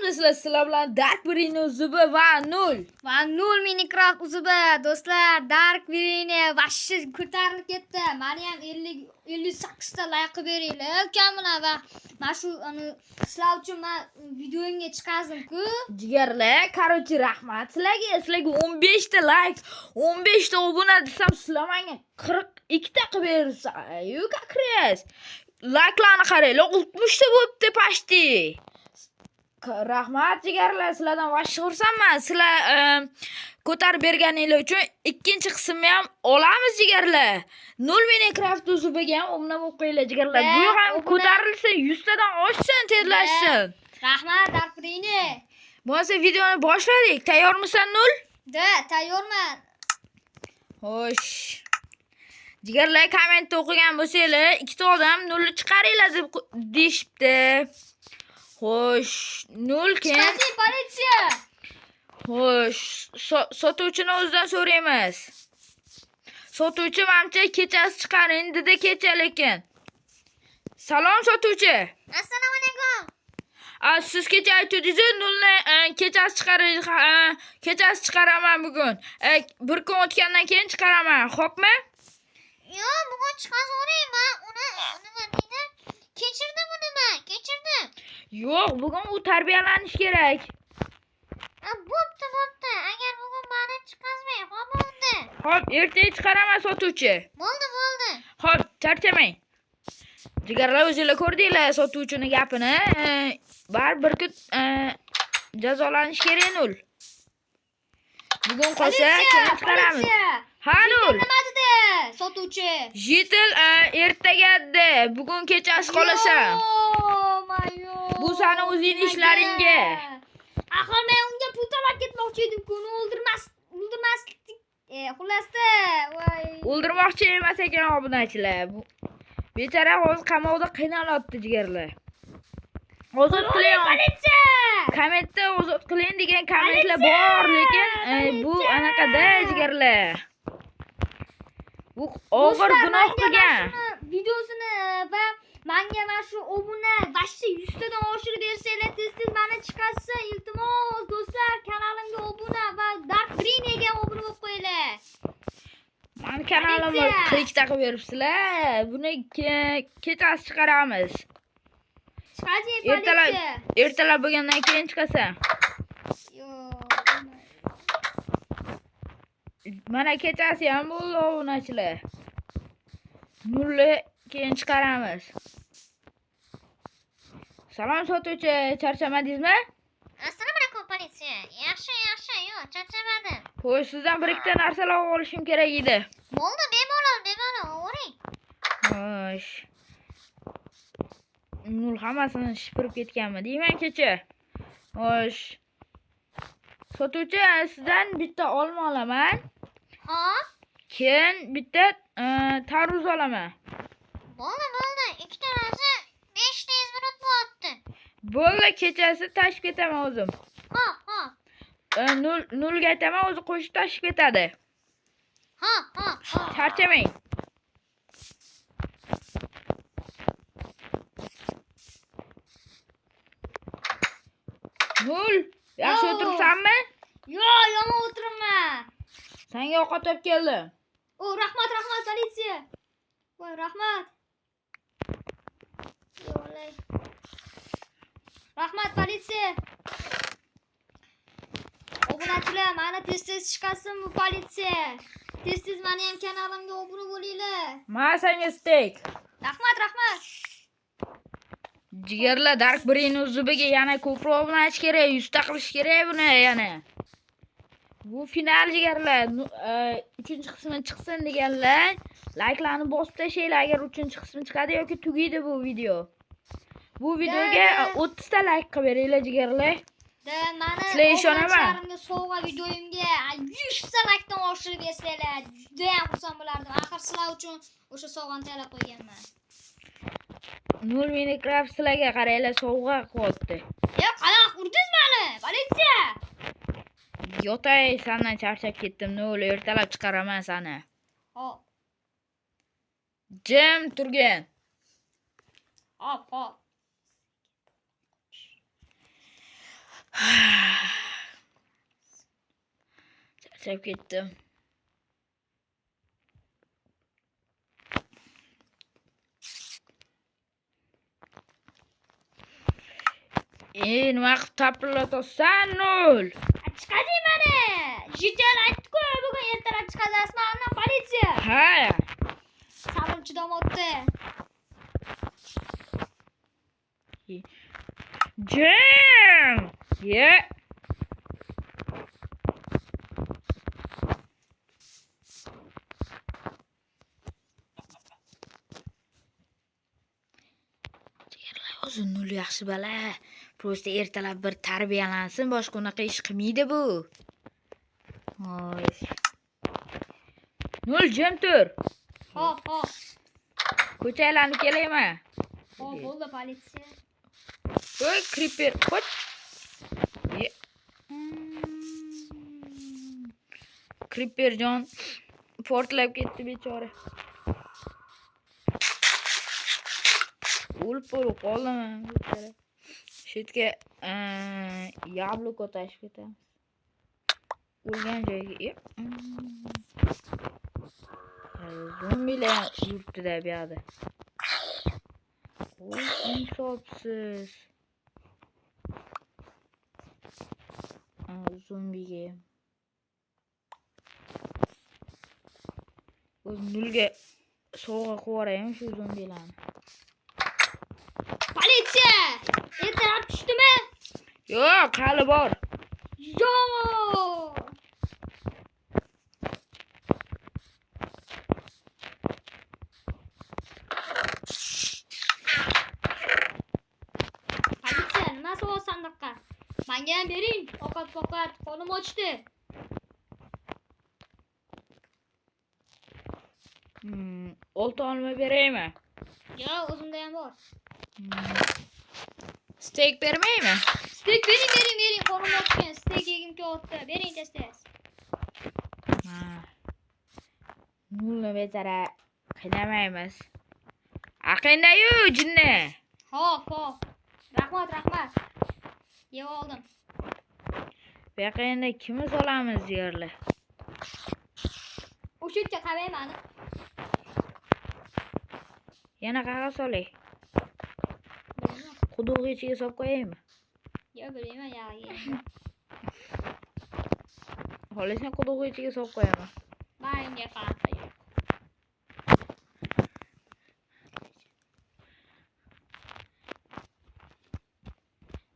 qilasizlar? Sizlar bilan Dark Brain uzubi va 0 Va 0 Minecraft uzubi do'stlar. Dark Brain vashshi ko'tarilib ketdi. Meni ham 58 ta like beringlar ukamlar va mana shu sizlar uchun men videoga chiqazdim-ku. jigarlar. Короче, rahmat sizlarga. Sizlarga 15 ta like, 15 ta obuna desam, sizlar menga 42 ta qilib bersa. Yo'q, akres. Like'larni qaranglar, 60 ta bo'libdi pashti. Rahmat jigarlar, sizlardan vashshi xursandman. Sizlar ko'tarib berganinglar uchun ikkinchi qismni ham olamiz jigarlar. 0 Minecraft uzubiga ham obuna bo'lib qo'yinglar jigarlar. Bu ham ko'tarilsin, 100 tadan oshsin, tezlashsin. Rahmat Dark Brain. Bo'lsa videoni boshladik. Tayyormisan 0? Da, tayyorman. Xo'sh. Jigarlar, kommentda o'qigan bo'lsanglar, ikkita odam 0 chiqaringlar deb deyishibdi. Xo'sh, 0 keyin. Chiqaring politsiya. Xo'sh, sotuvchini o'zidan so'raymiz. Sotuvchi mamcha kechasi chiqaring dedi kecha lekin. Salom sotuvchi. Assalomu alaykum. Siz kecha aytdingiz 0 ni kechasi chiqaring, kechasi chiqaraman bugun. Bir kun o'tgandan keyin chiqaraman, xo'pmi? Yo'q, bugun chiqazaverayman. Uni nima deydi? Kechirdim uni men, kechirdim. Yo'q, bugun u tarbiyalanish kerak. Bo'pti. Agar bugun meni chiqazmay, xo'p bo'ldi. Xo'p, ertaga chiqaraman sotuvchi. Bo'ldi. Xo'p, charchamang. Jigarlar, o'zingizlar ko'rdinglar sotuvchini gapini. Bir kun jazolanish kerak 0. Bugun qolsa keyin chiqaramiz. Ha 0. Nima dedi sotuvchi? Jitil ertaga dedi. Bugun kechasi qolasan. Bu sani o'zing ishlaringga. Axir men unga pul to'lab ketmoqchi edim-ku, uni o'ldirmaslik. Xullasda, voy. O'ldirmoqchi emas ekan obunachilar. Bechara hozir qamoqda qiynalyapti jigarlar. Ozod qiling. Politsiya! Kommentda ozod qiling degan kommentlar bor, lekin bu anaqada jigarlar. Bu og'ir gunoh qilgan. Videosini va menga mana shu obuna vashshi 100 tadan oshirib bersanglar, tez meni chiqarsa, iltimos do'stlar, kanalimga obuna va Dark Brain'ga obuna bo'lib qo'yinglar. Meni kanalimga klik taqib beribsizlar. Buni kechasi chiqaramiz. Chiqaring politsiya. Ertalab bo'lgandan keyin chiqasan. Yo'q. Mana kechasi ham bo'ldi obunachilar. 0 keyin chiqaramiz. Salom sotuvchi, charchamadingizmi? Assalomu alaykum politsiya. Yaxshi, yo'q, charchamadim. Xo'sh, sizdan bir ikkita narsalar olishim kerak edi. Bo'ldi, bemalol, o'ring. Xo'sh. 0 hammasini shipirib ketganmi deyman kecha. Xo'sh. Sotuvchi, sizdan bitta olma olaman. Xo'p. Keyin bitta tarvuz olaman. Bo'ldi. Ikkita narsa 500 minut bo'lyapti. Bo'ldi, kechasi tashib ketaman o'zim. Xo'p. 0 ga aytaman, o'zi qo'shib tashib ketadi. Xo'p. Charchamang. 0. Yaxshi o'tiribsanmi? Yo'q, yomon o'tiribman. Senga ovqat olib keldim. Rahmat politsiya. Voy, rahmat. Yo'lay. Rahmat politsiya. Obunachilar, meni tez chiqarsin bu politsiya. Tez meni ham kanalimga obuna bo'linglar. Men senga steak. Rahmat. Jigarlar, Dark Brain uzubiga yana ko'proq obunachi kerak, 100 ta qilish kerak buni yana. Bu final jigarlar. 3-qismi chiqsin deganlar. Like'larni bosib tashlaylar agar 3-qismi chiqadi yoki tugaydi bu video. Bu videoga 30 ta like qilib beringlar jigarlar. Sizlar ishonaman. Sovg'a videoyimga 100 ta likedan oshirib bersanglar, juda ham xursand bo'lardim. Axir sizlar uchun o'sha sovg'ani tayyorlab qo'yganman. 0 Minecraft sizlarga qaranglar, sovg'a qilyapti. Yo'q, qanaqa urdingiz meni? Politsiya! Yotay, sendan charchab ketdim. 0 ertalab chiqaraman seni. Hop. Jim turgin. Hop. Charchab ketdim. Nima qilib tapirlatsan, Nol? Chiqaring mani. Jijar aytdi-ku, bugun ertalab chiqazasizmi? Ana politsiya. Ha. Sabr chidamoqda. Jim! Yeah. O'zi Nul yaxshi bola. Prosta ertalab bir tarbiyalansin, boshqa unaqa ish qilmaydi bu. Voy. Nul jim tur. Hop. Ko'cha aylanib kelaymi? Hop, bo'ldi politsiya. Voy, creeper, qoch. Creeper jon portlab ketdi bechora. O'lib qoldimi bechora. Shu yerga yabloko tashib ketamiz. O'lgan joyga. Zombilar yurtida bu yerda. Voy, insofsiz. Zombiga. Nulga sovg'a qilib yuboraymi shu zombilarni. Politsiya! Ertalab tushdimi? Yo'q, hali bor. Yo'q. Politsiya, nima sovg'a sandiqqa? Menga ham bering. Ovqat, qo'lim ochdi. Olti olma beraymi? Yo'q, o'zimda ham bor. Steak bermaymi? Steak bering. Qo'lim ochgan. Steak yegim kelyapti. Bering tez. Nulni bechara qiynamaymiz. Aqinda-yu jinni. Hop. Rahmat. Yeb oldim. Bu yoqqa endi kimni solamiz yerli? O'sha yerga qarayman. Yana qayerga solay? Quduq ichiga solib qo'yaymi? Yo'q, bilmayman, yog'iga. Xohlasang quduq ichiga solib qo'yaman. Menga farqi yo'q.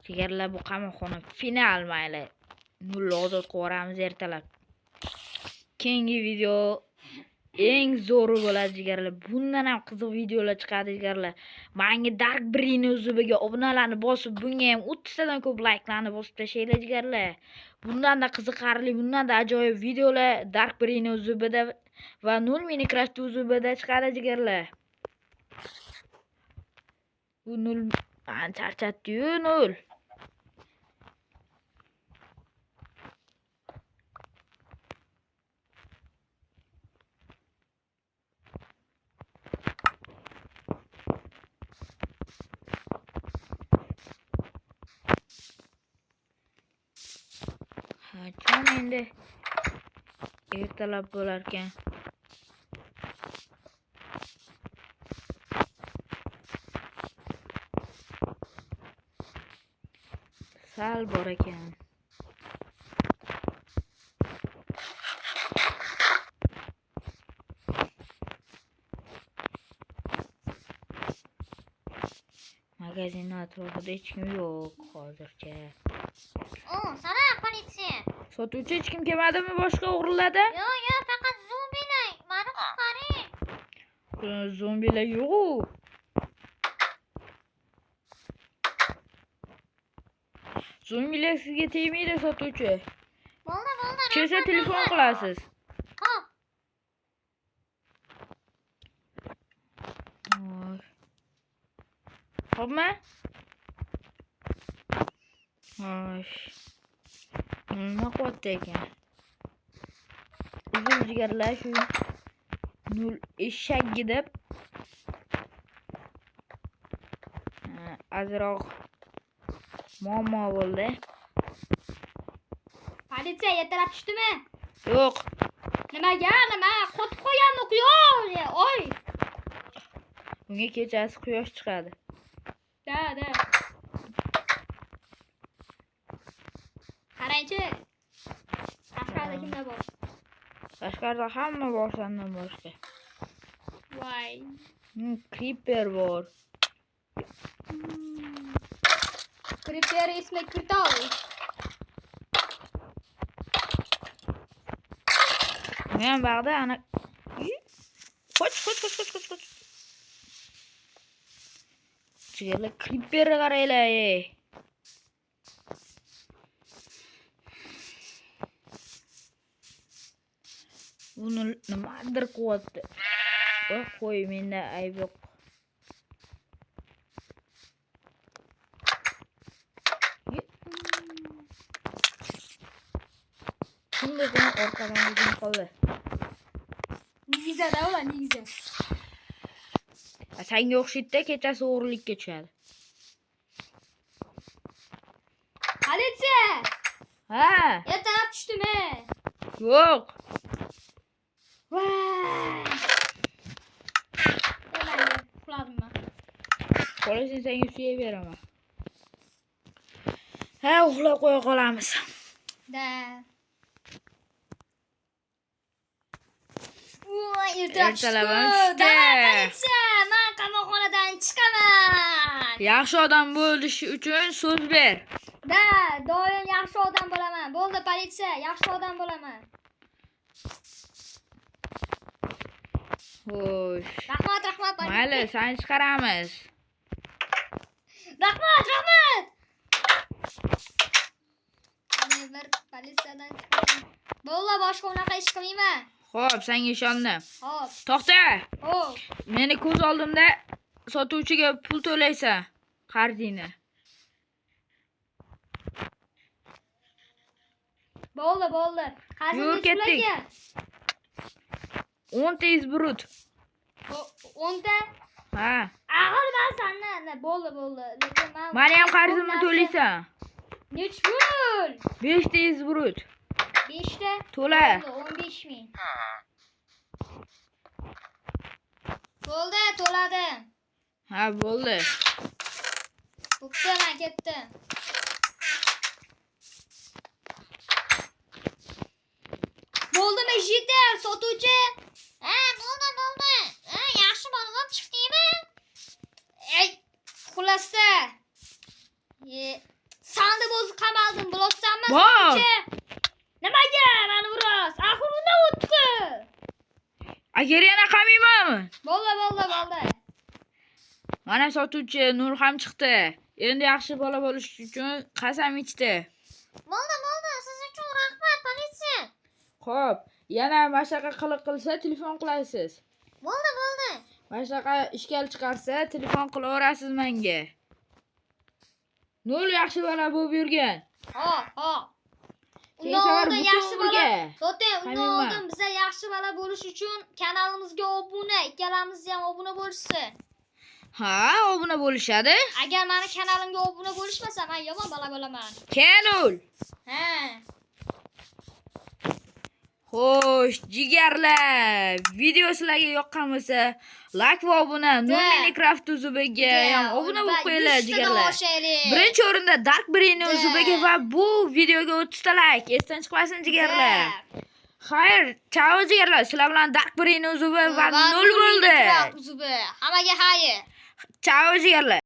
Jigarlar, bu qamoqxona final mayli. Nulni ozod qilib yuboramiz ertalab. Keyingi video eng zo'ri bo'ladi jigarlar. Bundan ham qiziq videolar chiqadi jigarlar. Menga Dark Brain YouTube'ga obunalarni bosib, bunga ham 30 tadan ko'p like'larni bosib tashlaylar jigarlar. Bundan da qiziqarli, bundan da ajoyib videolar Dark Brain YouTube'da va Nul Minecraft YouTube'da chiqadi jigarlar. Bu Nul charchatdi-yu Nul. Qachon endi ertalab bo'larkan? Sal bor ekan. Magazinning atrofida hech kim yo'q hozircha. Sana politsiya. Sotuvchi hech kim kelmadimi boshqa o'g'rilarda? Yo'q, faqat zombilar. Meni qutqaring. Zombilar yo'q. Zombilar sizga tegmaydi sotuvchi. Bo'ldi. Kelsa telefon qilasiz. Hop. Xo'pmi? Xo'sh. Nima qilyapti ekan? Uzun jigarlar shu Nul eshak gidib azroq muammo bo'ldi. Politsiya ertalab tushdimi? Yo'q. Nimaga? Nima? Qotib qo'yganmi quyosh? Oy. Bunga kechasi quyosh chiqadi. Da. Qarangchi. Qashqarda kimlar bor? Qashqarda hamma bor sendan boshqa. Voy. Creeper bor. Creeper ismi Kirtovish. Men bag'da ana qoch. Chiqinglar creeper qaranglar. Buni nimadir qilyapti. Qo'y, menda ayb yo'q. Shunday orqadan hujum qildi. Nigizada ular nigiza. Senga o'xshaydi-da, kechasi o'g'rilikka tushadi. Politsiya! Ha? Ertalab tushdimi? Yo'q. Voy. Uxladimmi? Qo'lasang senga suyay beraman. Ha, uxlab qo'ya qolamiz. Da. Ertalab tushdi. Politsiya, men qamoqxonadan chiqaman. Yaxshi odam bo'lish uchun so'z ber. Da, doim yaxshi odam bo'laman. Bo'ldi, politsiya, yaxshi odam bo'laman. Xo'sh. Rahmat, politsiya. Mayli, seni chiqaramiz. Rahmat. Men bir politsiyadan chiqaman. Bo'ldi, boshqa unaqa ish qilmayman. Xo'p, senga ishondim. Hop. To'xta. Hop. Meni ko'z oldimda sotuvchiga pul to'laysan. Qarzingni. Bo'ldi. Yur, ketdik. 10 ta izbrut. 10 ta? Ha. Axir men senni. Bo'ldi. Lekin men Meni ham qarzimni to'laysan. Nech pul? 5 ta izbrut. 5 ta? To'la. 15 ming. Bo'ldi, to'ladim. Ha, bo'ldi. Bo'pti, men ketdim. Bo'ldimi, Jitter, sotuvchi? Ha, bo'ldi. Ha, yaxshi bo'lib chiqdingmi? Ey, xulosa. Sanni o'zi qamaldim, bilsanmi, sotuvchi? Nimaga meni urasiz? Axir unda o'tdi. Agar yana qamaymanmi? Bo'ldi. Mana sotuvchi Nur ham chiqdi. Endi yaxshi bola bo'lish uchun qasam ichdi. Bo'ldi, siz uchun rahmat, politsiya. Xo'p, yana mashaqa qilsa telefon qilasiz. Bo'ldi. Mashaqa ishkal chiqarsa telefon qilaverasiz menga. Nur yaxshi bola bo'lib yurgan. Hop. Keyin safar butun yaxshi bola. umrga. Zotan, undan Qamayman. oldin biza yaxshi bola bo'lish uchun kanalimizga obuna, ikkalamiz ham obuna bo'lishsin. Ha, obuna bo'lishadi. Agar meni kanalimga obuna bo'lishmasa, men yomon bola bo'laman. Kenul. Ha. Xo'sh, jigarlar, video sizlarga yoqqan bo'lsa, like va obuna, Nur Minecraft uzubiga ham obuna bo'lib qo'yinglar jigarlar. Birinchi o'rinda Dark Brain uzubiga va bu videoga 30 ta like, esdan chiqmasin jigarlar. Xayr, chao jigarlar, sizlar bilan Dark Brain uzubi va 0 bo'ldi. Hammaga xayr. Chao jigarlar.